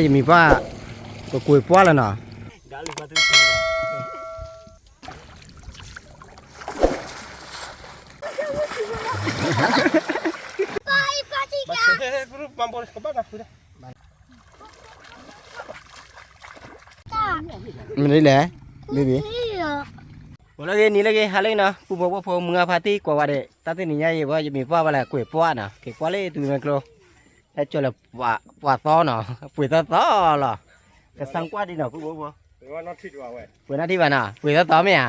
จะมีป้าก็คุยป้าแล้วเนาะมันได้แหละบีบีวันนี้นี่เลยฮะเลยนะผู้บอกว่าพอมึงอาพาตีกว่าเด็ตัดที่นี่ยังว่าจะมีป้าอะไรคุยป้านะเกี่ยวกับเลยตัวมันกลัวแต่จนละว่าต้อเนาะปุ๋ยต้อหรอก็สังกว่าดีเนาะผู้บอกว่าปุ๋ยนาทีว่าน่ะปุ๋ยต้อไหมอ่ะ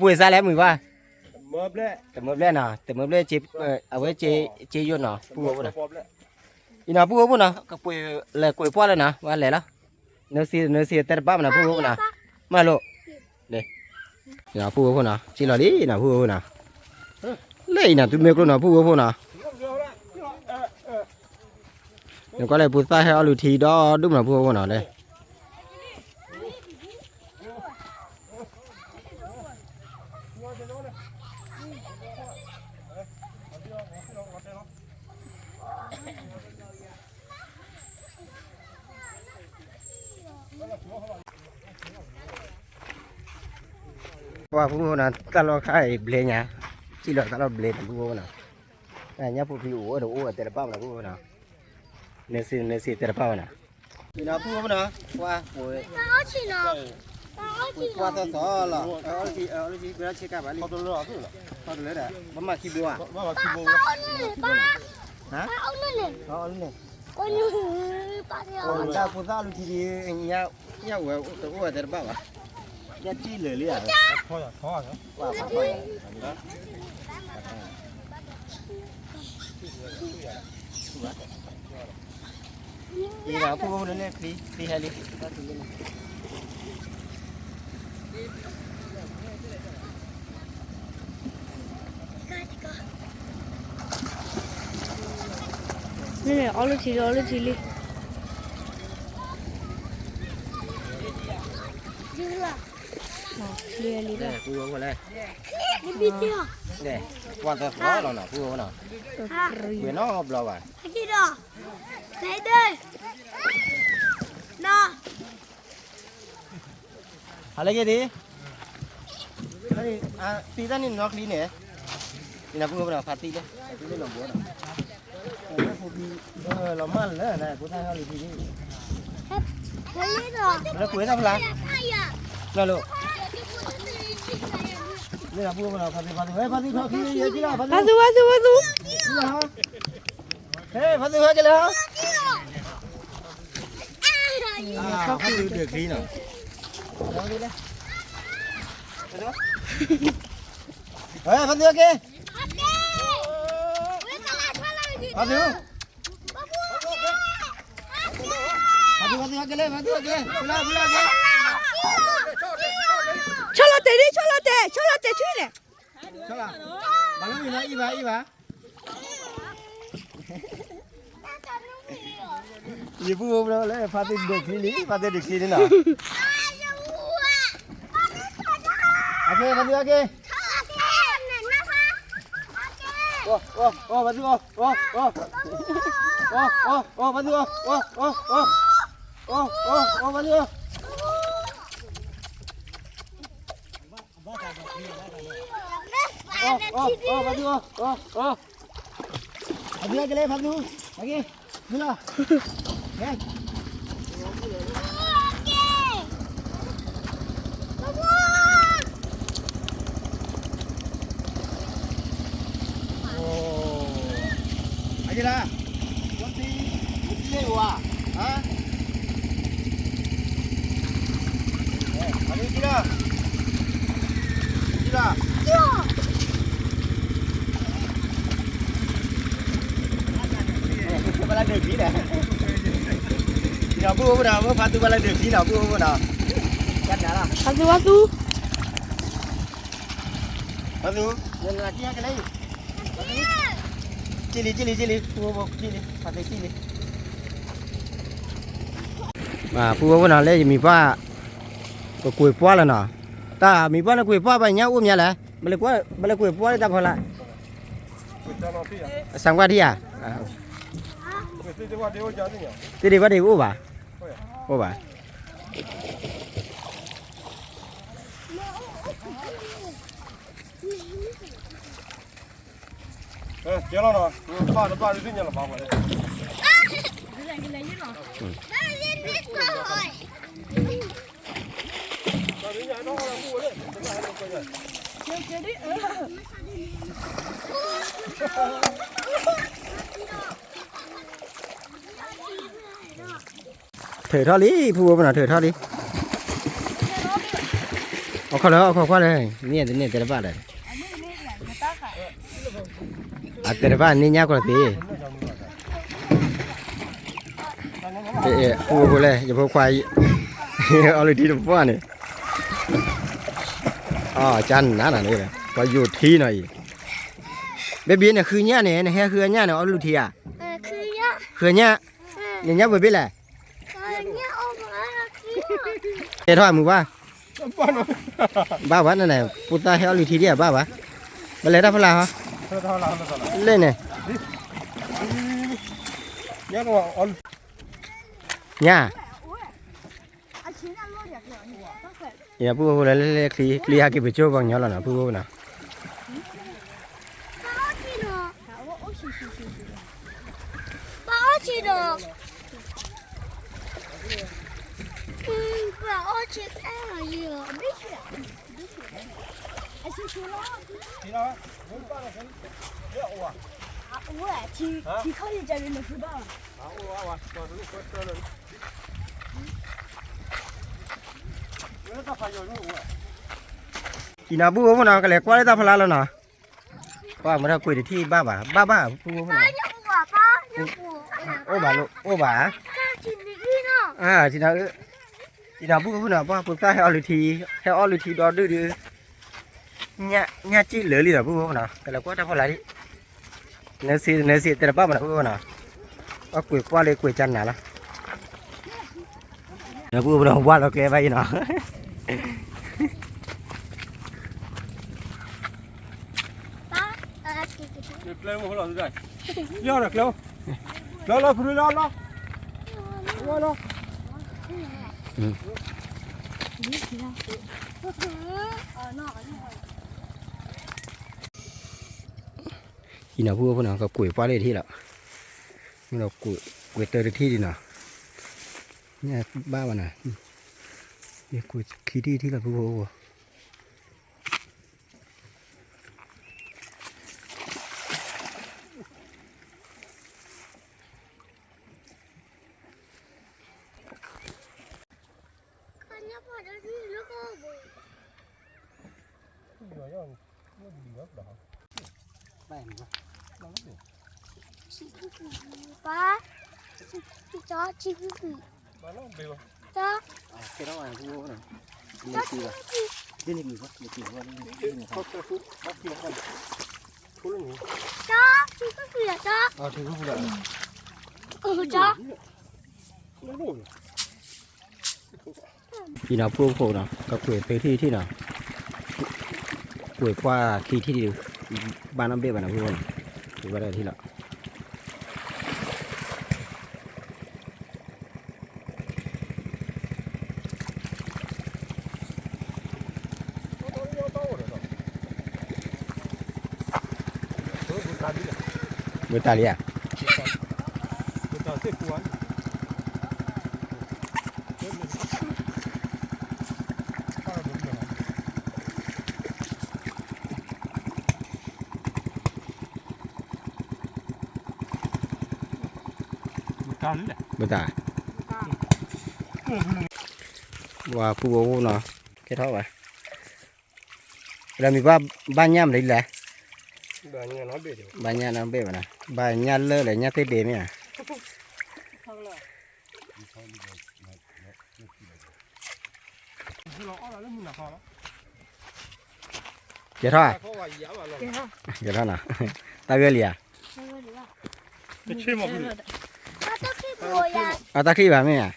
ปุ๋ยซาแล้วมือว่าเมื่อเล่เนาะแต่เมื่อเล่จีเอาไว้จียุ่นเนาะผู้บอกว่าอีน่ะผู้บอกว่าเนาะก็ปุ๋ยเลยคุยป้าเลยนะว่าอะไรล่ะเนื้อสีแต่บ้ามันนะผู้บอกว่านะมาโลเด้อย่าผู้บอกว่านะจีหล่อดีนะผู้บอกว่านะเลยนะตุ้มเมกโลนะผู้บอกว่านะเดี๋ยวก็เลยพูดใต้ให้เอาลูทีดอดุ้มนะผู้ว่าหน่อยเลยว่าผู้ว่าน่ะตลอดค่ายเบลย์เนี่ยที่เราตลอดเบลย์ผู้ว่าน่ะแต่เนี่ยผู้พี่โอ้เดี๋ยวโอ้แต่ละบ้านะผู้ว่าน่ะเนื้อสีแต่ละบ้าน่ะนี่นะผู้ว่าน่ะว่าโอ้ยว่าต่อหรอเอาลูทีเวลาเช็คกับอะไรเขาตัวเลยอ่ะบ้ามาขี้บัวฮะเอาเนี่ยถ้าผู้สาวลูทีเนี่ยว่าตัวโอ้แต่ละบ้าอ่ะเนี่ยจี้เลยอ่ะท้อว่านี่นะผู้ว่าเนี่ยฟรีให้เลยนี่เอาลูกทีเลยยืดละเคลียร์เลยได้ผู้ว่าอะไรนี่บิดเดียวเนี่ยว่าต่อหรอเนาะผู้ว่าเนาะเว้ยน้องบล็อกอ่ะกี่ดอกใส่ด้วยน้าอะไรกันดินี่ตีด้านนี้นอกลีเนี่ยนี่นะผู้ว่าพาตีเลยตีลงบัวนะผู้พี่เรามันเลยนะผู้ชายเขาลีทีนี้แล้วคุยทำอะไรแล้วลูกนี่นะผู้ว่าพาตีพาตีเขาขี้เยอะจีละพาตีเฮ้ยพาตีเขาจะเลยฮะเขาคือเดือดขี้เนาะลองดูเลยเฮ้ยพันธุ์เกย์พันธุ์เลยพันธุ์เกย์บุลาเกย์ชลเตช่วยเลยชลมาแล้วมีนะอีบ้ายี่ปูเราเลยพันธุ์เด็กขี้นี่เนาะโอเคพันธุ์เกย์โอ้มาดูมาดูมาดูกันเลยพันดูโอเคดูละเฮ้ยAje lah. Kunci lewa. Ha? Ada kira. Kira. Ya. Bala degi dah. Kira bu dah, patu bala degi dah bu dah. Kan dah lah. Patu. Yang lagi yang lain. Cili, pakai cili. ผู้ว่าน่ะเลยมีป้าก็คุยป้าแล้วเนาะตามีป้าแล้วคุยป้าไปเนี่ยอุ้มเนี่ยแหละมันเลยคุยป้าได้ตามพอละสังกัดที่อ่ะ这里把这五吧，五吧。接了呢，把这人家了把过来。ถือเท่านี้ผู้บ่น่ะถือเท่านี้เอาเข้าแล้วเอาเข้าเลยเนี่ยแต่ละบ้านเลยอ่ะแต่ละบ้านนี่ยากกว่าตีผู้บ่เลยอย่าพวกควายเอาเลยที่ตรงฟ้านี่อ๋อจันนั่นน่ะนี่เลยก็อยู่ที่หน่อยเบบเนี่ยคือเนี่ยเนี่ยแค่คือเนี่ยเนี่ยเอาลูกที่อ่ะคือเนี่ยเนี่ยบ่เป็นแหละเจ้ามือว่าบ้าวันนั่นแหละปุตตาให้เอาลูกที่เดียวบ้าวะมาเลยได้พลาฮะเล่นเนี่ยเนี่ยอย่าพูดอะไรเล็กๆเคลียร์กี่ไปโจ้บางอย่างแล้วนะพูดนะกินอาบูพวกนั้นก็เลยกว่าได้ตาพลาแล้วนะว่ามันเราคุยที่บ้าพูดพวกนั้นโอ้บ้าลูกโอ้บ้าทีน่าพูดพวกนั้นว่าปุตตาให้เอาลูกที่ดอดื้อเนี่ยจี้เหลือเลยนะพูดพวกนั้นก็เลยกว่าได้พลาดิเนื้อสีแต่ละบ้ามันพูดพวกนั้นว่าคุยกว่าเลยคุยจันน่ะละเดี๋ยวพูดพวกนั้นว่าเราแก้ไปเนาะKlau mau lah sudah. Ya dah klau. Lah perlu lah. Lah. อีน่ะพูดพวกนั้นก็กุยฟ้าเลยที่ละนี่เรากุยเตอร์ที่ดีน่ะเนี่ยบ้าวันน่ะเนี่ยกุยขี้ที่ละพูดป้าจ้าชิคกี้ Mana beo. จ้า เจ้าอะไรพูดพวกนั้นนี่คือว่านี่มีว่านี่ Kau tu mati makan. Pulang ni. จ้าชิคกี้จ้า อ๋อถือพูดแล้ว จ้า Mana? อีน่ะพูดพวกนั้นก็กุยเตอร์ที่น่ะกุยฟ้าขี้ที่ดีบ้านน้ำเบี้ยบ้านน้ำพูดถือว่าได้ที่ละเบอร์ตาเลีย Betul tu kuat. ตาเลย เบอร์ตาว่าผู้บ่าวเนาะแค่เท่าไหร่เรามีบ้านย่ำเลยแหละ Banyak nak beli. บ้านย่ำน้ำเบี้ยนะบ้านย่ำเลยเลยย่ำเตะเบี้ยเนี่ย Kalau orang ni mana kau? แค่เท่า Kau wajib apa lah? แค่เท่าน่ะตาเกลีย Kecil macam ni. เอาตาขี้แบบนี้อ่ะ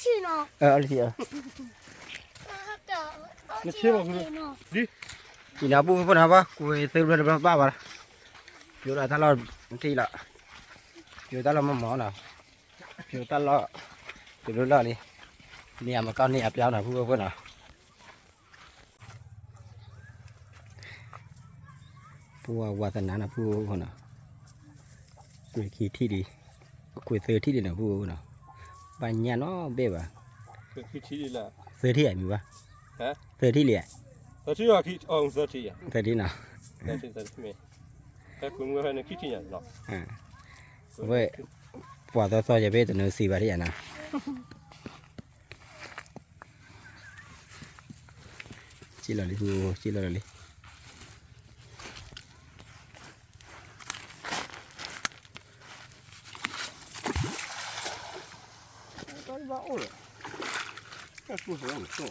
ชิโน เอาเลยทีกินเอาบุ้งพวกนั้นปะกูเติมเลยบ้าบ้าอยู่ละถ้าเราที่ละ อยู่ตลอดมาหมอหน่ะอยู่ตลอดอยู่รู้แล้วนี่เนี่ยมันก็เนี่ยเปล่าหน่ะพูดเพื่อนหน่ะพูดวาสนาหน่ะพูดคนหน่ะคุยขี้ที่ดีคุยเสือที่ดีหน่ะพูดหน่ะปัญญาเนาะเบ๊บอ่ะ คิดที่ดีละ เสือที่ไหนมีวะ ฮะ เสือที่เหลี่ย แต่ที่ว่าคิดเอาสักทีอ่ะ เสือที่หน่ะ แต่ที่สักทีแต่คุณว่าเนี่ยคิดที่อย่างหรอก อ่าเว้ยปวดตัวซอยจะเบ๊ตัวเนื้อสีบาทที่อ่ะนะชิลเลยพูชิลเลย ก็ว่าโอ้ยแค่พูดเรื่องโซ่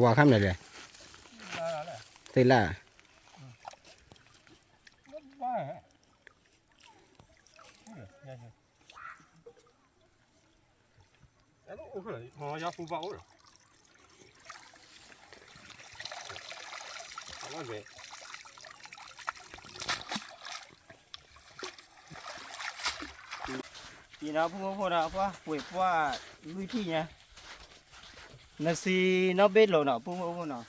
ว่าข้ามเลยเลยเสร็จละ ว่าแล้วโอ้โหหอยาฟูบ้าโอ้ยว่าไง ทีน่ะพูดน่ะว่าป่วยว่าลุยที่เนี่ยนาซีน้าเบ็ดหล่อน่ะพูดน่ะ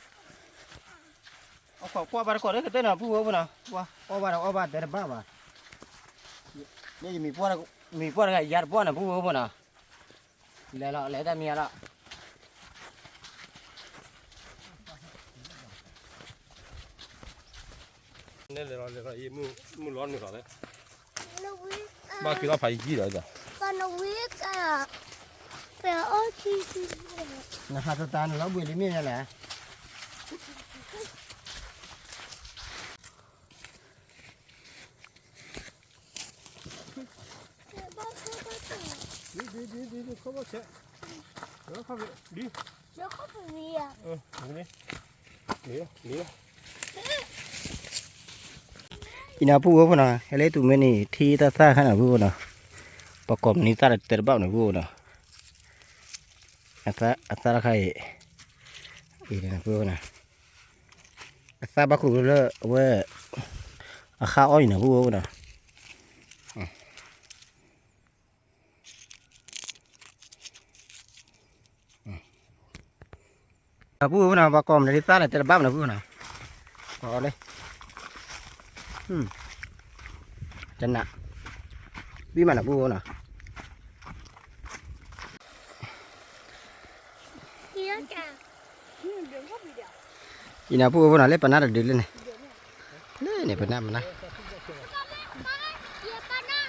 เอาขวบาร์กอดได้ก็ได้น่ะพูดน่ะว่าเอาบาร์เดี๋ยวบ้าบ่นี่มีพวกอะไรยาพวกน่ะพูดน่ะแล้วแต่เมียละ นี่เลยเราอีมูร้อนนี่ก่อนเลย นวิก บ้าคือเราพายกี่เลยจ้ะ ตอนนวิกอ่ะเป็นโอทีที นะฮะตาเราบุยลิมินี่แหละดีเข้ามาเช็ดแล้วเข้าไปดี แล้วก็เป็นเรีย นี่นี่ อีน่ะพูดน่ะเฮ้ยตัวมันนี่ที่ตาซ่าขนาดพูดน่ะประกอบนี่ตาเตอร์บ้าน่ะพูดน่ะอัตราใครอีน่ะพูดน่ะอัตราบักคุเลยเว้ยข้าวอ้อยน่ะพูดน่ะพูดน่ะประกอบนี่ตาเตอร์บ้าน่ะพูดน่ะพอเลยจันน่ะวิมันน่ะพูดน่ะ เรียกอ่ะ อีน่ะพูดน่ะเล็บปนัดเดือดเลยเนี่ยปนัดมันนะ เรียกกันนะ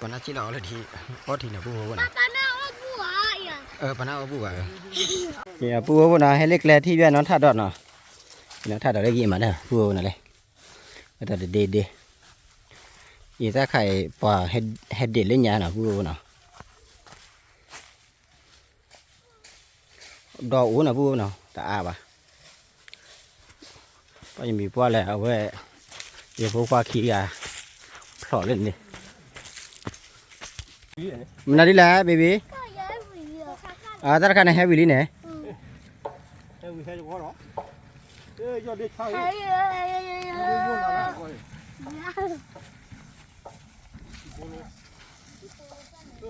ปนัดที่เราเลยทีพอทีน่ะพูดน่ะ ปานาว่าบัวอ่ะ ปนัดเอาพูดว่าเนี่ยพูดน่ะให้เล็กแลที่เวียนนอนท่าดอดน่ะเนี่ยท่าดอดได้กี่มาเด้อพูดน่ะเลยแต่เด็ดอีถ้าไข่ปลาเฮ็ดเด็ดเล่นยาน่ะพูดน่ะดอกอูน่ะพูดน่ะตาอาบ่ะก็ยังมีพวกแหละเอาไว้เดี๋ยวพวกควาขี้ยาพลอเล่นดิมันอะไรล่ะเบบี้ ก็ย้ายวีอ่ะ ตาข้างในแฮปปี้ลี่เนี่ย เฮ้ยใช่จะว่าหรอเอ้ยยอดเด็กชาย เฮ้ย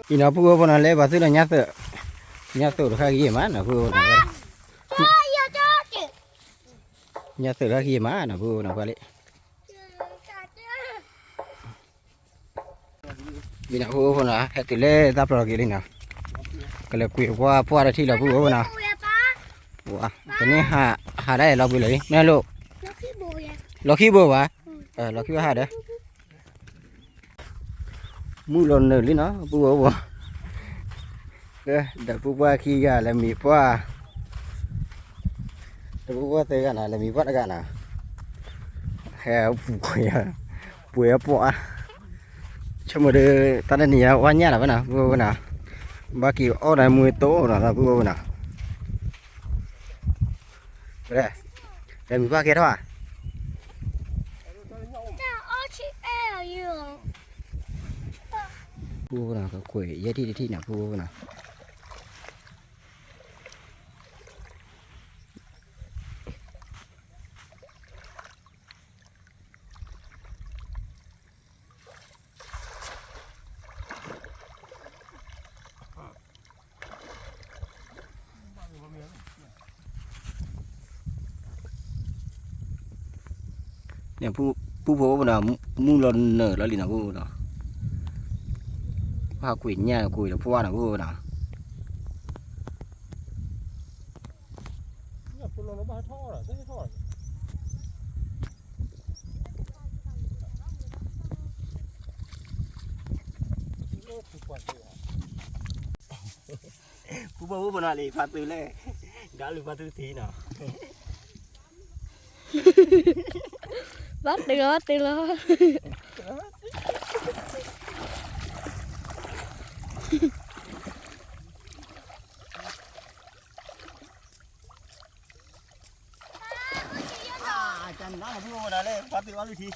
อีน่ะพูดว่านั่นเลยว่าซื้อแล้วยัดเสือข้ากี่มาน่ะพูดน่ะ อย่าจ้าจิ ยัดเสือข้ากี่มาน่ะพูดน่ะว่าเลยมีน่ะพูดว่าน่ะเฮ็ดติเลยตาปลอกกี่ลิน่ะก็เลยคุยว่าพวกอะไรที่เราพูดว่าน่ะว่าตอนนี้หาได้เราไปเลยแม่ลูก แล้วพี่บัวอ่ะ เราขี้บ่วะเราขี้ว่าหาเด้อมือหล่นเลยลิเนาะพูดว่า dah buat kia lah mi puah. Dah buat tegan lah mi puah tegan lah. Heh, buaya puah. Cuma de tanah ni ya wanya lah mana, buat mana. Baki orang mui to orang lah buat mana. Boleh. Dah mi puah kia tu ah. Buat mana kau kuih, jadi di nak buat mana. Nè pu phố nào mu lần nở là lì nào pu nào hoa quỷ nhà quỷ là pua nào pu nào pu phố nào lì pha từ lê đã lì pha từ tí nào bắt được rồi từ lo chân đó là pu nào lê pha từ bao lì tí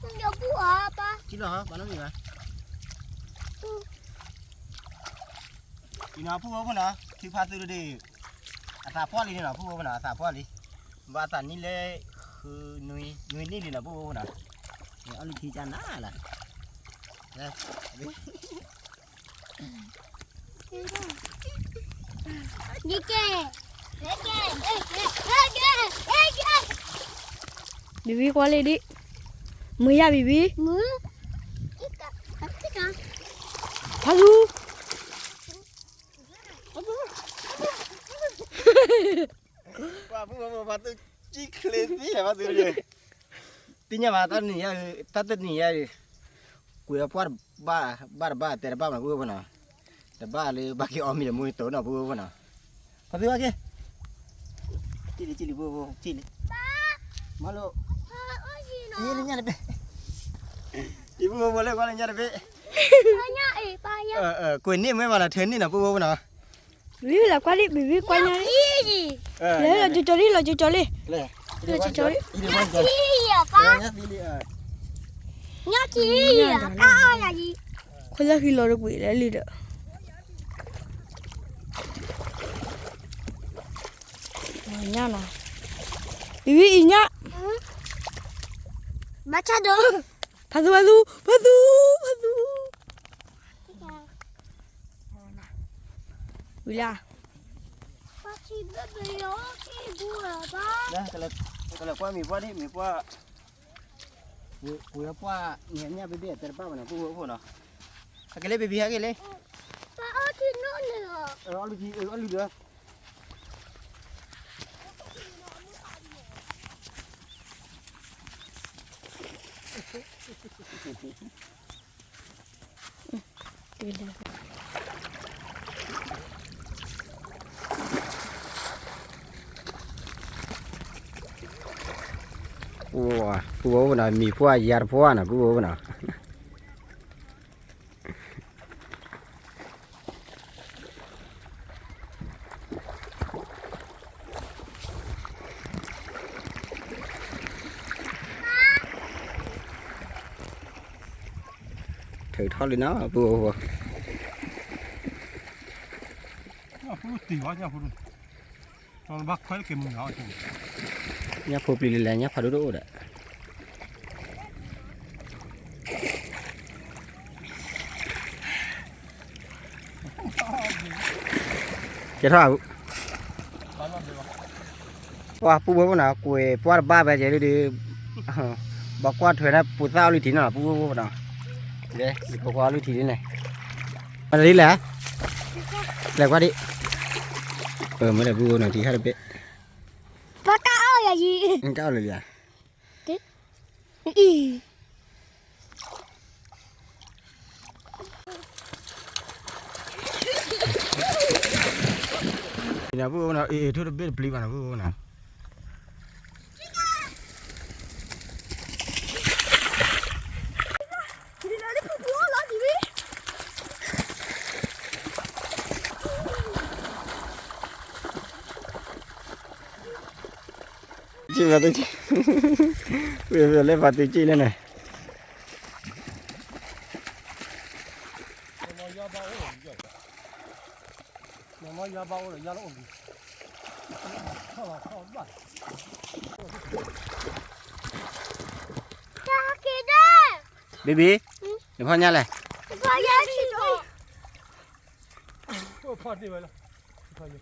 không được bùa ba Chín rồi hả? Bạn nói gì vậy? Thì nào phu bố nào? Thì pha từ đi. À phó đi nào phu bố nào? Phó đi. Và tàn ní lêคือnuôi ní đi nào phu bố nào? Để ăn thì chán ná là. Đây. đi kè Bibi qua lên đi mới ra Bibi mới Pha du Và phu bố pha từ chi lên tí là pha từ rồi. Tí nhà mà tao nỉ tao tên nỉ quỳ qua ba tera ba mà phu bố nào? Tera ba le ba kia om mi mui to nào phu bố nào? Pha từ kia. Chili phu bố chili. Malu. Ini nya deh. Ibu boleh kalau nya deh. Banyak banyak. Kue ni memang lah trend ni nak buat mana? Bibi là qua đi Bibi qua nhà đi. Lấy là cho đi là cho đi. Leh. Là cho đi. Nhá chi à? Cao là gì? Không ra khi lo được quỷ lấy đi được. Nha nào. Bibi nhá. Baca dong. Padu. Bila. Pasti beliau ibu apa? Dah kalau kuah mi kuah ni mi kuah. Kuah nya bibi terpa mana buat mana? Hakile bibi hakile. Pak Oti nol. Alu dia. Wah, pua nào mi pua yar pua nào pua nào. Thử thoát lên nó pua. Phu tì quá nha phu. Còn bác khoái cái mùng nó chứ. Nhá phụp lì là nhá phá đô đấy. Chết thôi. Wow, phu bố nào quỳ qua ba bé chơi đi. Bảo qua thuê này phụ sao lì tí nào phu bố nào. Đây, đi qua lì tí này. Đi lẻ. Lẻ qua đi. ไม่ได้พูดหน่อยที่ให้เป๊ะ ปากกาเอาอย่ายี เก้าเลยอ่ะ อี นี่พูดนะทุกเบ็ดปลีมันพูดนะจีมาตัวจีเวลเล่นปาตัวจีเลยนะบีบีเดี๋ยวพ่อเนี่ยเลย ปายาชีโต พอดีไปแล้วพอดี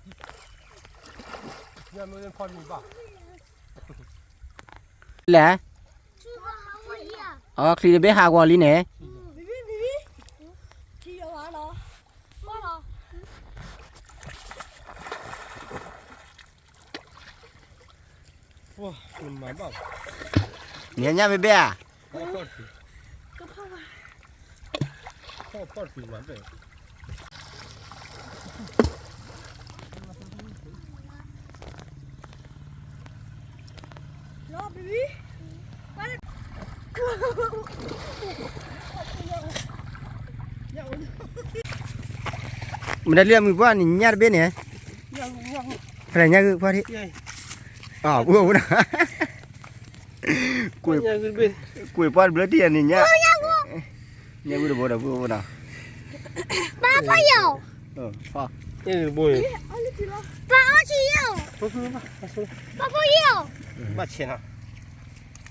ยังไม่ได้พอดีป่ะ แหละอ๋อคลีเบหากว่าลีเนี่ย บีชีเอามาเนาะมาเนาะ ว้ามันมาบ้า เนี่ยไม่เบี้ย พอดีพอดีมันเลย รอบีบี มันได้เรื่องมือว่านี่ญาติเบี้ยเนี่ยอะไรญาติคือพ่อที่อ๋อพูดนะกุยกุยป้อนเบลที่อันนี้ญาติญาติพูดบ่ได้พูดนะ ป้าพ่ออยู่ พ่อ นี่บุย ป้าเอาชีอยู่ 不是吧？ ป้าพ่ออยู่ 把钱啊，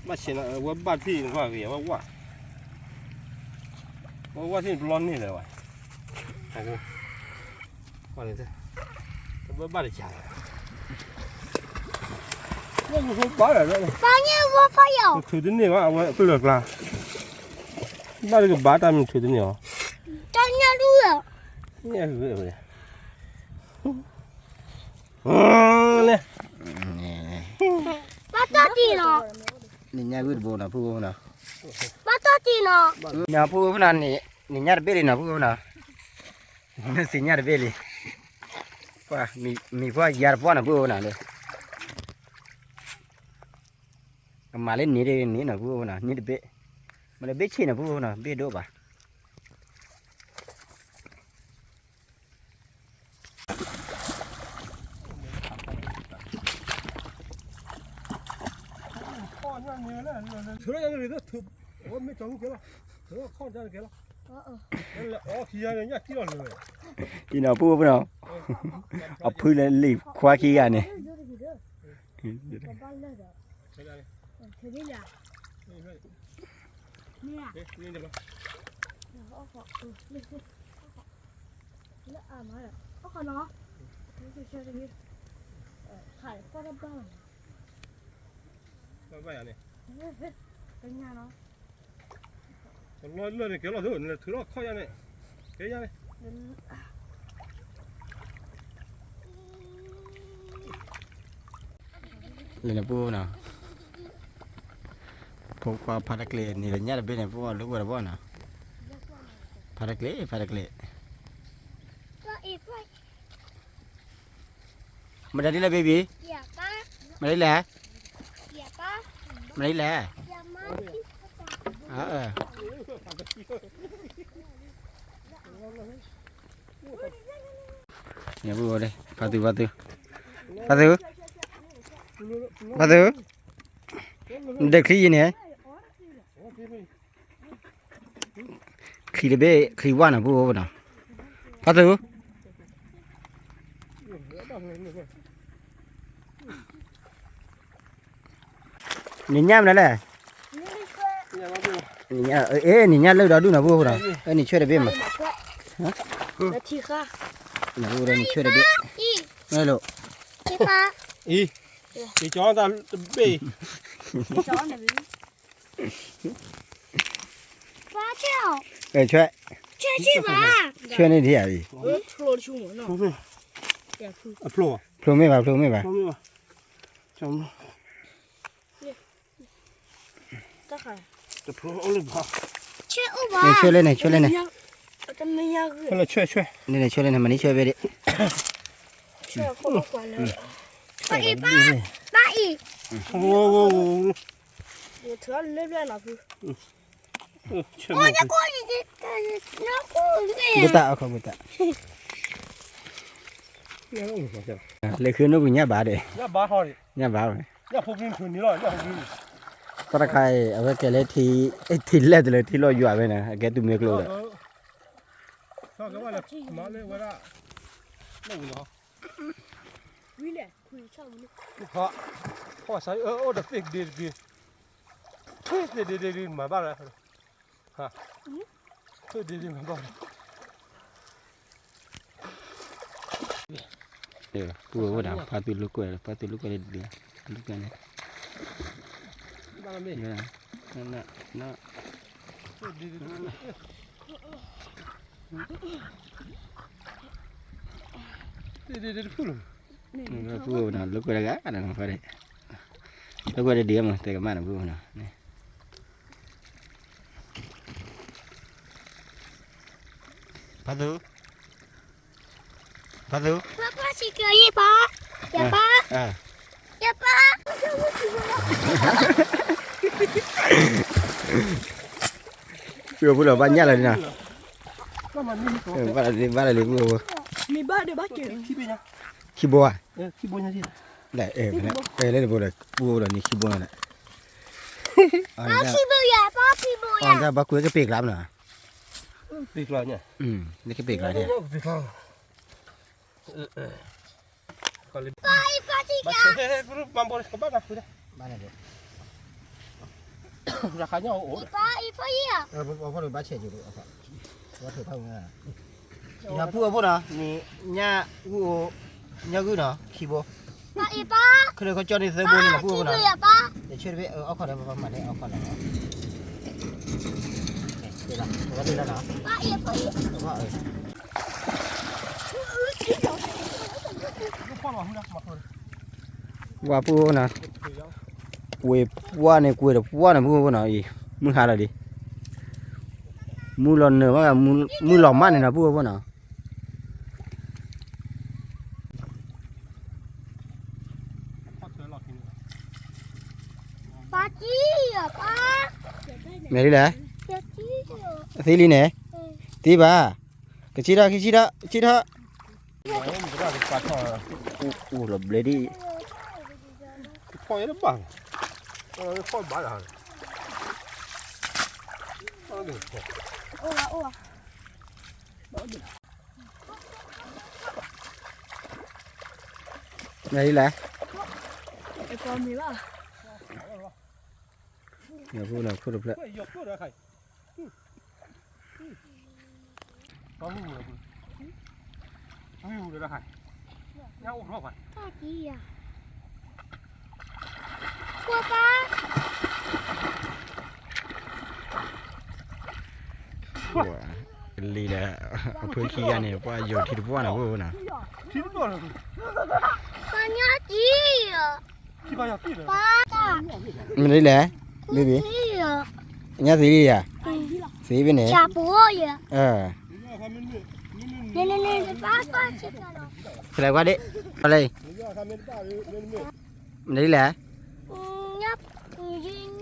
把钱啊，我把屁话给我是乱你的哇，那个，完了这，我把你钱，我不说把了这，ป้าเนี่ยว่าพ่ออยู่ 抽的你哇，我不了啦，把这个把咱们抽的你哦， จันยาดูอ่ะ 你也是不是？呢。 ป้าตาตีเนาะ นี่ญาติพูดบ่นะพูดนะ ป้าตาตีเนาะ ญาติพูดนะนี่ญาติเบี้ยนะพูดนะนี่สิญาติเบี้ยว่ามีพ่อญาติพ่อนะพูดนะเลยมาเล่นนี่เรื่องนี้นะพูดนะนี่เบี้ยมันเบี้ยชี้นะพูดนะเบี้ยดูป่ะ 除了那里头头，我没找给了，头靠这给了。哦，提下人家提了了。ที่เราพูดเนาะเอาพื้นเลยรีบคว้าขี้กันเนี่ย 干啥呢？เป็นไงเนาะ 我给了头，那头了靠下来，给下来。 เลยนะพูดนะพวกพาราเกลนี่เลยญาติเบี้ยเนี่ยพวกลูกอะไรบ้างนะพาราเกล ก็อีกไป มันได้แล้วเบบี้ อย่าป้า มันได้แล้ว อย่าป้า มันได้แล้ว อย่ามา เนี่ยพูดเลยปาตูเด็กขี้เนี่ยขี้เบ้ขี้ว่านะพูดนะปาตูนี่ย่ำนั่นแหละนี่ย่นี่ย่ำเลิกดอดูนะพูดนะนี่ช่วยได้เบ้มั้ย นาทีค่ะ นี่พูดเลยนี่ช่วยได้เบ้ไม่รู้ พี่ป้า 你叫他背。 ช้อนหน่อยป้าเจ้า ช่วย ช่วยชิบ้า ช่วยนี่ที่ไหน โทรชูหมูเนาะ啊，pluo， ဖလိုမေးပါဖလိုမေးပါ pluo没吧？讲嘛，这还这 pluo 我来吧，切欧 နေ 巴 ချွဲလဲနေချွဲလဲနေ 这没呀个快来吹吹， နေနေချွဲလဲနေမနေချွဲပဲတဲ့ 切好管了八一八八一我，我车里边那个吹我这过去的那过 ဘုတာအခဘုတာ 你看我发现了， လေခွေးနို့ကညက်ပါတယ် 人家蛮好的， ညက်ပါပဲ 人家后边村的了，人家后边。 ပရခိုင်အဝဲကလေးထီလက်တယ်ထီလို့ရွာပဲနေအကဲသူမေကလို့လေ 上个完了，妈的，我俩弄的哈。回来可以上路好，好啥？我的飞的，对，蛮棒的，哈，对，蛮棒的。 တယ်ပူဝဒါဖာတူလုကွယ်ဖာတူလုကွယ်ဒီလုကွယ်နေ 那没， နာ 对，哭了。 ပူဝဒါလုကွယ်ကအဲ့ဒါဖာတယ်လုကွယ်ဒီမှာတေကမနာပူဝနာဖာတူ爸爸是可以吧呀爸 အာ 呀爸 ပူဝလို့ဘာညလာနေနာ 那么你说， ဘာလဲပူဝ 你爸的爸给去边呀？ ခိဘော 去边去？ လဲလေပူလေပူဝလို့နေခိဘောနဲ့အာ 爸去不呀爸去不 အော် 呀 ဒါဘာကွယ်ကပေကလာမလား 别说呢。 ဒီကပေကလာတယ် 别说。爸一爸去呀不是帮帮的，干嘛呢？回来， ဘာလဲ 让孩子我。一爸呀ဘာလို့ဘာချက်ကြလို့အခါဘာထွက်ထောင်းနေတာပူဝနော်နေညညကူနော်ခိဘော 爸一爸 ခရခကြောနေစေဘောနေပူဝ 去 နော် 不呀爸 เดี๋ยวช่วยไปเอาขอได้ประมาณนี้เอาขอได้เนาะเดี๋ยวละว่าดีแล้วเนาะ 爸一爸呀 ว่าว่าปูนะป่วยปัวเนี่ยป่วยปัวเนี่ยปูนะอีมึงหาอะไรดิมูหลอนเนอะว่ามูหลอมมันเนี่ยนะปูนะ 爸鸡呀爸 แม่ดิแหละ 呀鸡呀 ซีลีเนี่ยตีบ่ากะชิดาโอ้หลบเลยดิ 放也得办，放麻了。哦 แม่ดิแหละ ไอ้ปอมีป่ะ อย่าพูดนะพูดเลย 有不得还。刚五了不？五了还？让我说话。大鸡呀我爸 ว้าลีแหละเอาเพื่อขี้กันเนี่ยว่าอยู่ที่ตัวนะปูนะ 听不到了。爸呀鸡呀去吧，要对了。爸的 มันนี่แหละบีบี 鸡呀 เนี่ยสีดีอ่ะสีเป็นเนี่ย 假波呀 เออ 那爸爸去干了 แสดงว่าดิอะไร มันนี่แหละ 呀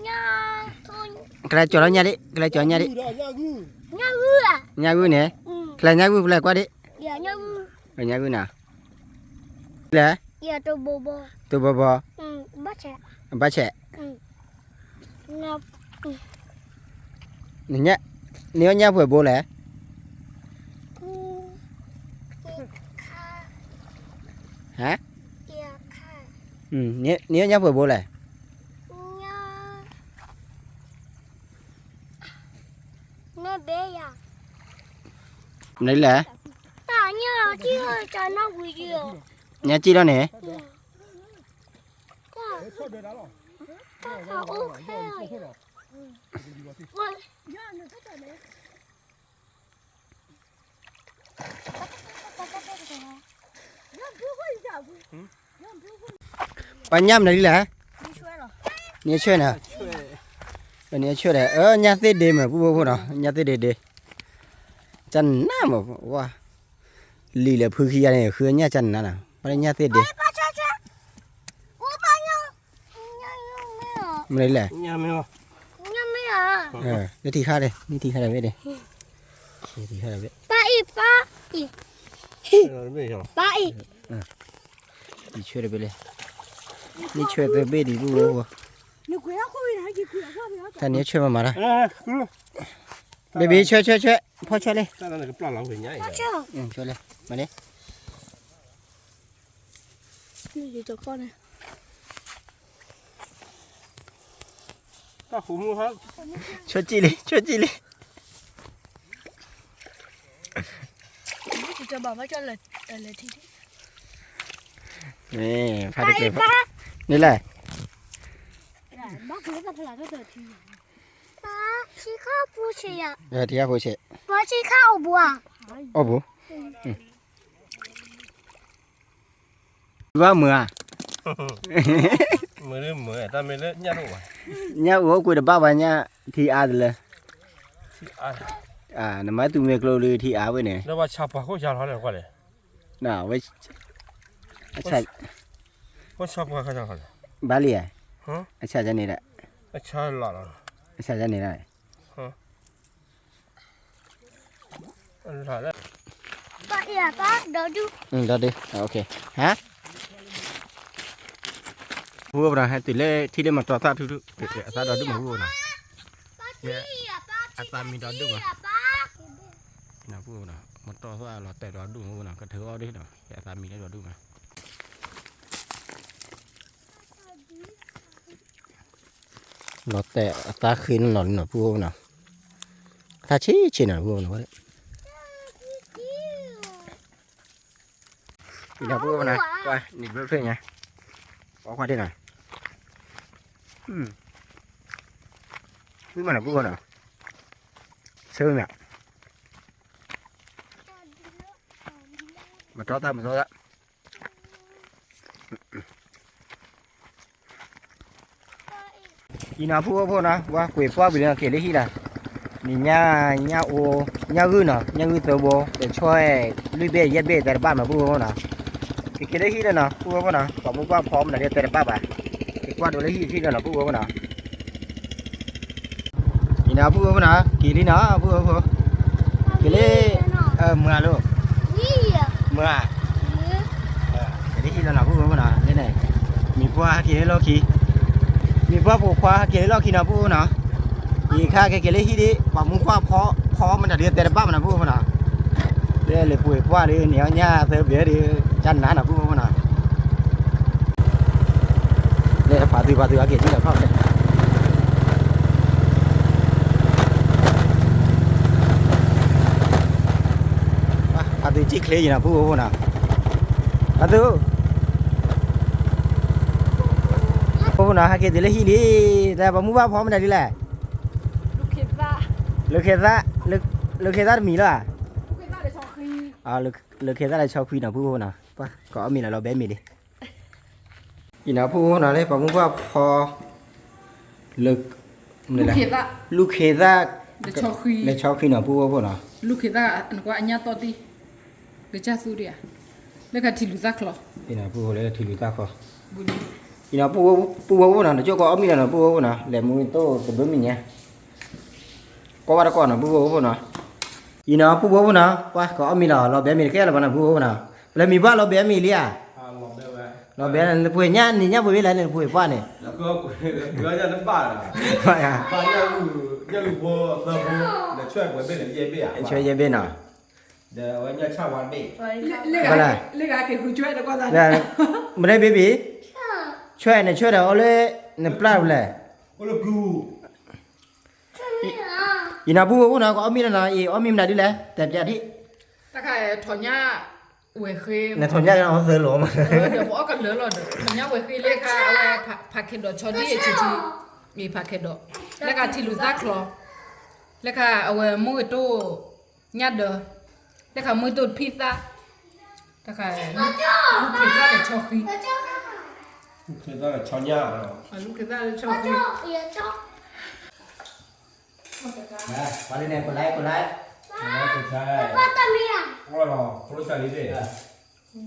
呀从 ใครจอดแล้วเนี่ยดิใครจอดเนี่ยดิ 呀乌啊 เนี่ยกูเนี่ยใครเนี่ยกูแปลกว่าดิ 呀呀乌 เนี่ยกูน่ะแหละ 呀都波波 ตัวบ่บ่ 不吃 บ้าแฉะ 那 เนี่ยเนี่ยเผื่อโบแหละ ฮะ 呀看 เนี่ยเผื่อโบแหละ 呀那边呀 มันนี่แหละ 大鸟这个在那回去哦 เนี่ยจีแล้วเนี่ย 大好 OK 了我ปัญญามไหนดิแหละ 你说了， เนี่ยช่วยนะเนี่ยช่วยได้ญาติเดมผู้ผู้เนาะญาติเดจันน้าบ่ว่าลีเลยพื้นที่อะไรคือญาจันนั่นน่ะบ่ได้ญาติเด 爸车车，我爸要没有， มันเลยแหละ 你还没有？要没有， เดี๋ยวทีค่าเลยนี่ทีค่าได้เว้ยเด้ทีค่าได้เว้ย 八一八一没有。八一， นี่ช่วยได้ไปเลยนี่ช่วยได้เว้ยดิผู้ผู้ 你回来会不会还给回来会不会？ ท่านนี้ช่วยมาละ 哎，够了。 เบบี้ช่วยพ่อช่วยเลย 站在那个不让狼回家一下。这， ช่วยเลยมาดิ 你就搞呢。那虎木它 ช่วยจีเลย 你就把我叫来听听。 นี่พาเด็กเลยนี่แหละ 妈回来不来这听。爸，去看不去呀？ ทีค่าผู้ช่วย 爸去看我不啊？ อ๋อบุว่าเมื่อ 没得没，但没得伢都玩。 เนี่ยวัวกูจะบ้าไปเนี่ยที่อาดเลย 啊，น้ำมันตุ้มเมกโลเลยที่อาไว้เนี่ย 那把车把后下好点过来， น่าไว้ใช่ 我车不看下好点。 บาลีอ่ะ 嗯， ใช่จะนี่แหละ 那车拉了， ใช่จะนี่แหละ 那是啥嘞？爸呀，爸，等住。 ได้ดิโอเคฮะพูดว่าให้ติเล่ที่เล่มาต่อซาทุกๆเดี๋ยวซาดอดูมาพูดนะ 爸去呀，爸 อาตามีดอดูมา 去呀，爸。 นะพูดนะมาต่อซาเราแต่ดอดูมาพูดนะก็ถือเอาดิเนาะอาตามีได้ดอดูมาเราแต่อาตาคืนหล่อนเนาะพูดนะถ้าชี้นะพูดนะว่าอีน่าพูดนะไปนี่เพื่อนไงออกมาได้หน่อยนี่มันอะไรพูดนะเชื่อเนี่ยมาต่อตามาต่อตาอีน่าพูดนะว่าคุยฟ้าไปเรื่องเกลี่ยที่ละนี่ญ่าโอญ่าอื่นเนาะญ่าอื่นตัวโบเดี๋ยวช่วยลุยเบ้ยัดเบ้แต่บ้านมาพูดนะเกลี่ยที่ละเนาะพูดนะสมมติว่าพร้อมนะเดี๋ยวแต่บ้านไปกว่าดูเลยที่ละเนาะพูดนะอีน่าพูดนะเกลี่ยนะพูดเกลี่ยเมื่อลูก 你呀， เมื่อ 你。 เดี๋ยวที่เราหนาพูดว่านะนี่ไหนมีพวกเกลือโลกีมีพวกปลูกควาเกลือโลกีนะพูดนะอีข้าเกลือที่ดิปะมุขว่าเพาะมันจะเดือดแต่บ้านนะพูดว่านะเดี๋ยวเลยปุ๋ยว่าเดี๋ยวเหนียวหญ้าเสือเบี้ยเดี๋ยวจันหนานะพูดว่านะเดี๋ยวปาตืออาเกลือที่เราเข้าเลยปาตือจี้เคลียนะพูดว่านะปาตือพูดนะฮะเกลือเลยที่ดิแต่ปะมุขว่าเพาะมันจะดีแหละลูกเคซ่ามีแล้วอ่ะลูกเคซ่าอะไรชอบคุยนะพูดนะป่ะก็มีนะเราแบมีดิอีน่าพูดนะเลยปะมุขว่าพอลูกนี่แหละลูกเคซ่าเลยชอบคุยนะพูดนะ ลูกเขยตาอันกว่าอันยาตอดีเกจ้าสูเดียแล้วก็ทิลุซักหรอ อีน่าพูดเลยทีลูตาก็ บุญ อีน่าพูดนะเดี๋ยวก็มีนะพูดนะแหลมมือโตตัวเบิ้มมีเนี่ยก็ว่าก่อนนะพูดนะอีน่าพูดนะป่ะก็มีนะเราแบมีแค่ละนะพูดนะแล้วมีบ้านเราแบมีเลี้ย เราแบนพูดเนี่ยนี่เนี่ยพูดอะไรเนี่ยพูดว่าเนี่ย แล้วก็要能办了， ว่าอ่ะ 办要路波那波，那全部被人接背啊， ช่วยยังเป็นอ่ะ 那我要唱完背， เล็กเกคุช่วยแล้วก็ได้ แล้วไม่ได้เบบีช่วยเนี่ยช่วยเราเลยเนี่ยปลาเลย 我了咕， อีน่าพูดนะก็เอามีนะอีเอามีมันได้แหละแต่จะที่ ตะไคร้ถอนหญ้าเวเคม ในทนยากเราเสือหลวม เดี๋ยวบอกกันเหลือหรอถอนหญ้าเวเคเลยค่ะเอาไว้ผักเข็ดดอกชอดี้ชิมีผักเข็ดดอกแล้วก็ทิลุซักหรอแล้วก็เอาไว้มือโตหญ้าเด้อแล้วก็มือโตพิซซ่า大概ลูกเขยได้ชอบขี้ เคยได้ชอนย่าเนาะ ลูกเขยได้ชอบขี้ มาเลยเนี่ยกดไลค์กดไลค์ ใช่ 爸爸没有。 อ๋อเหรอโปรเจกต์นี้ดิ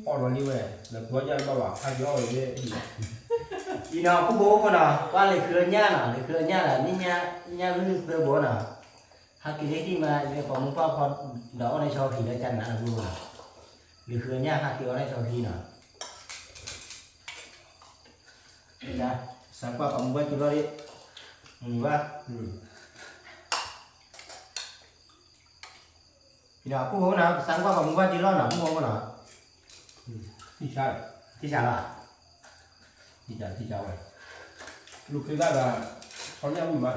อ๋อวันนี้เว้ยแล้วตัวยันบ้าใครย่อเลยดิ อีน้องกูบอกว่าน่ะว่าเลยคือเนี่ยน่ะเลยคือเนี่ยน่ะนี่เนี่ยรู้สึกตัวบ่น่ะหากินได้ที่มาเนี่ยของมึงพ่อพอดอกในชอผีแล้วจันน่ะกูน่ะเลยคือเนี่ยหากินในชอผีน่ะจ้ะสักว่าของมึงว่ากินอะไรว่าพี่น้องกูบอกน่ะสักว่าของมึงว่ากินอะไรน่ะกูบอกว่าน่ะ ที่ใช่ ที่ฉาล่ะ ที่ใช่เว้ยลูกเคยได้แบบชอนย่ามึงมา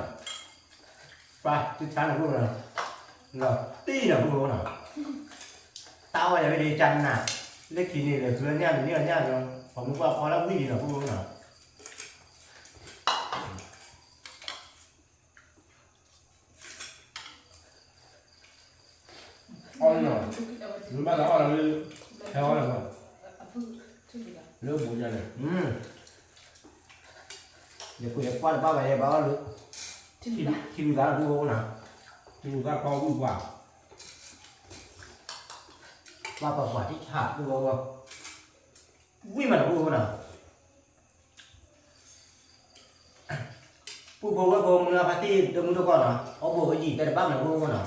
ไปที่ฉาน่ะกูน่ะเนาะตีน่ะกูบอกน่ะตาว่าอย่าไปดีจันน่ะเล็กทีนี่เลยคือเนี่ยของมึงว่าพอแล้ววิ่งน่ะกูบอกน่ะ อ๋อเนาะหรือมาแล้วอ๋อเลยแค่อ๋อเลยมั้งเรื่องบุญยังไง เดี๋ยวคุยกับป้าไปเลยบ้าหรือที่ดูร้านกูน่ะ ที่ดูได้ก็วุ่นวาย ว่าประวัติที่ฉาบกูบอกว่าวิ่งมาหน่ะกูน่ะกูบอกว่ากูมึงเอาปาร์ตี้เดี๋ยวมึงดูก่อนน่ะเอาโบไปจีบแต่บ้านน่ะกูน่ะ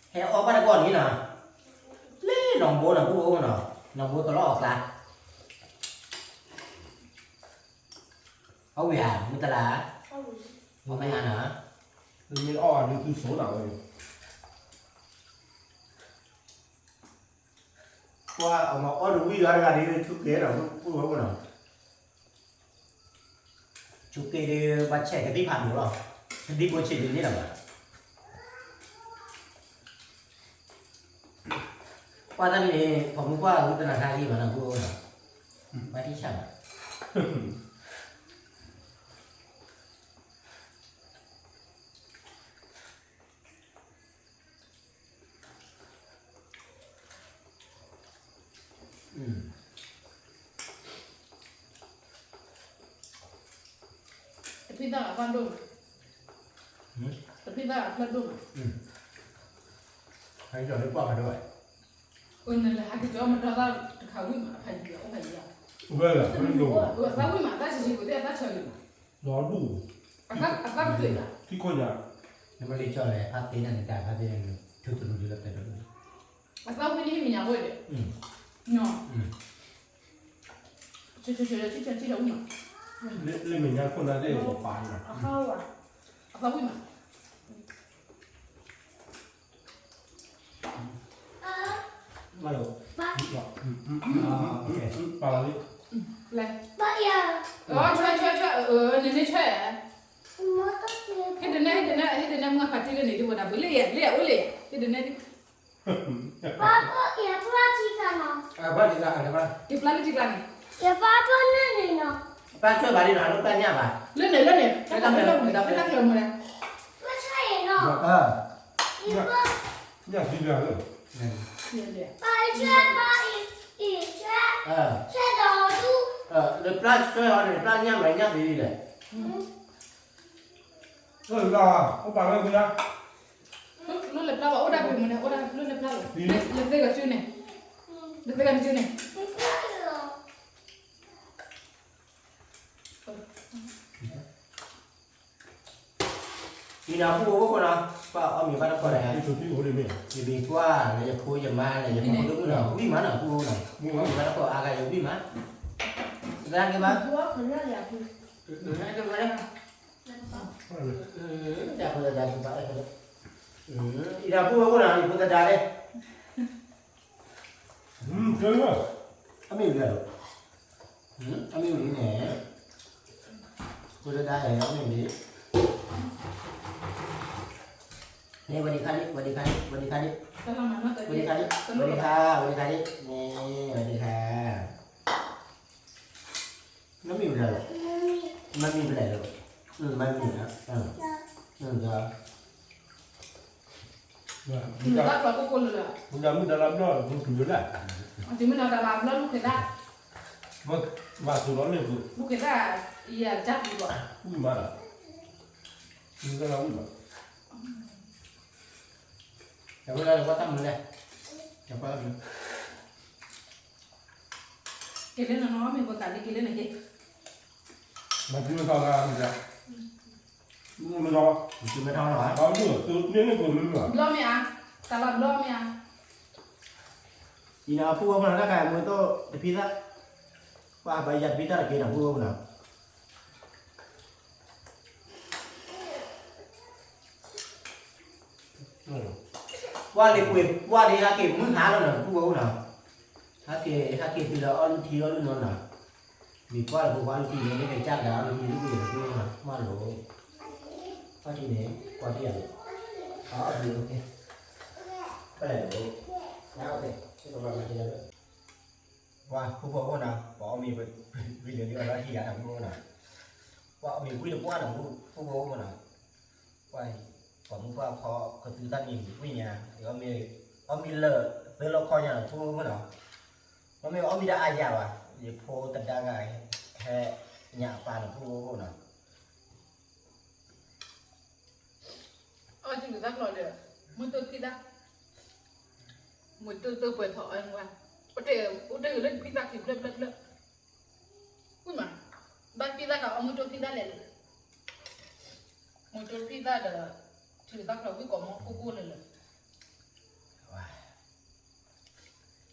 แค่เอาบ้านก่อนนี่น่ะเล่น้องโบน่ะกูน่ะน้องโบตลอดละเอาเวียมึงตลาดมึงไม่หาน่ะ นี่อ๋อนี่คือโสดเลย qua ở mà có đúng video ra đi chụp kế là cũng đúng không chụp kế đi bắt trẻ cái tiếp hẳn đúng không cái tiếp có chỉ đến như nào qua đây thì phòng qua cũng tên là hai đi mà là cô nào bài đi chẳngพี่ตาฟันดุพี่ตาฟันดุ hãy cho nó qua mà đuổi นั่นแหละที่จะมันเราเขาวิ่งมาพันเดียวพันเดียว เว้ยล่ะไม่รู้ เราวิ่งมาได้สิบเดียวได้เฉย รอดู อาการเกิดอ่ะ ที่คนอยาก nhưng mà đi cho này phát tín này cả phát tín này thiếu tụi nó đi lập tại đó เราวิ่งนี่มีอย่างไรเนาะช่วยเราวิ่งมา เล่นเหมือนกันคนนั้นได้บอกปานนะ เข้าอ่ะเราวิ่งมา mà đủ Ba. ok ปานนี้ เลย Ba giờ. ช่วยนี่ช่วย Nó tốt nghiệp. ให้เดินได้มึงพัดที่เล่นนี่ดีกว่านะบุเล่ให้เดินได้ดิ Ba có giờ ba chỉ cả nó. à bắt đi ra này bắt จิบล้านจิบล้าน Giờ ba có nên này nó. ba chơi bà đi nào lúc ta nha bà เล่นเนี่ยไม่ตั้งเลยมั้ย Ba sai nó. Giờ ba อยากกินอะไรเลย ba chơi ba đi chơi. Chơi đồ chú. được ra chơi họ để ra nha mày nha đi này เออล่ะเขาปานอะไรกูนะ lu lepla wa oda pe mona oda lu lepla lo le pega chune le pega chune đi nào khu có con nào ba ông mình bắt nó con ที่ này สุดที่หัวเลยเนี่ย thì bị qua là giờ khui giờ mai là giờ mua đúng nào quý má nào khu này mua má mình bắt nó con à cái quý má ra cái má Bố khẩn ra là gì? ra cái má đấy chả bao giờ ra cái má đấy đi nào khu có con nào thì con ta ra đây เจ๋งว่ะ ông mình rồi ông mình đi nè cô ta ra này ông mình đi nèวันนี้ค่ะนี่วันนี้ค่ะนี่วันนี้ค่ะนี่ salam mana สวัสดีค่ะสวัสดีค่ะสวัสดีค่ะนี่สวัสดีค่ะมันมีอะไรหรอมันมีอะไรหรอมันมีนะจ้ะ thì lụt ra là cô lừa bây giờ mình đã làm đó mình thử lại thì mình đã làm nó lúc cái đó mà tụi nó lên tụi lúc cái đó giờ chắc đi rồi ui mà là mình đã làm ui mà Chẳng bao giờ qua thăm mình đây. Chẳng qua thăm mình. cái lên nó mình còn cả đi cái lên này gì mà chưa sao ra mình ra mình lo Chứ mới thao hả? bao nhiêu từ đến cái cùng nữa lo mẹ ta làm lo mẹ Thì nào phu ông nào đã cài mùi tô để pizza. Qua bây giờ pizza là kia nào phu ông nào. Qua đi quỳ, qua đi hạ kịp mức há luôn nào phu ông nào. Hạ kịp thì là on thì nó luôn nào. Vì qua là phu ăn thì nó phải chắc là ăn thì lúc gì là phu ông nào. Mà lỗ. Qua thì này, qua thì ăn. Đó, thì ok. Cái này để nhá ok. Cái đồ làm gì nữa. Qua phu ông nào, bỏ mì vì điều này là gì đã làm phu ông nào. Qua mì quý được qua là phu ông nào. Quay còn qua khó có thứ ta nhìn quý nhà thì ông mi lờ tới lo coi nhà là phu ông nào. Ông mi đã ai giàu à? Vì phu tận ra ngày hè nhà pa là phu ông nào. ôi chừng rác rồi được muốn tôi kia đó muốn tôi quẹt thọ anh qua có thể lên pizza thì lên ui mà bán pizza cả ông muốn cho pizza lên muốn cho pizza là chừng rác rồi với có món cô này là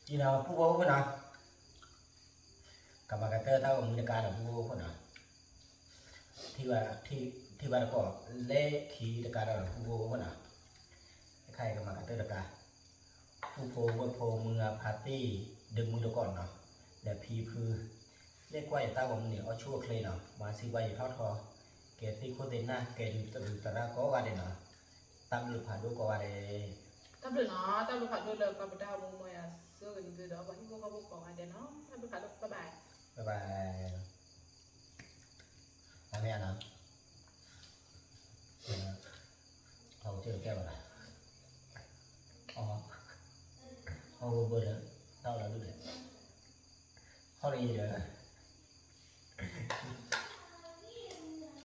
Chị nào phu ông nào. Cả bà cái tơ tao cũng như cả là phu ông nào. Thì bà có lễ khí cả là phu ông nào. Khai cả bà cái tơ là cả. Phu mưa party đừng muốn được còn nào. Để phi phư lễ quay tao cũng nhiều chua clay nào mà si quay thoát ho. Kể thì có tên na kể từ từ ra có qua đây nào. Tâm lực phản đối có qua đây. tao được phải đôi lời qua một đào mua mày à xưa cái gì đó vẫn có bộ còn ai để nó tao được phải đôi bye bye Bye bye. Bye mẹ nào. Hầu chưa kêu rồi. Bữa nữa tao là đứa này. Thôi đi rồi.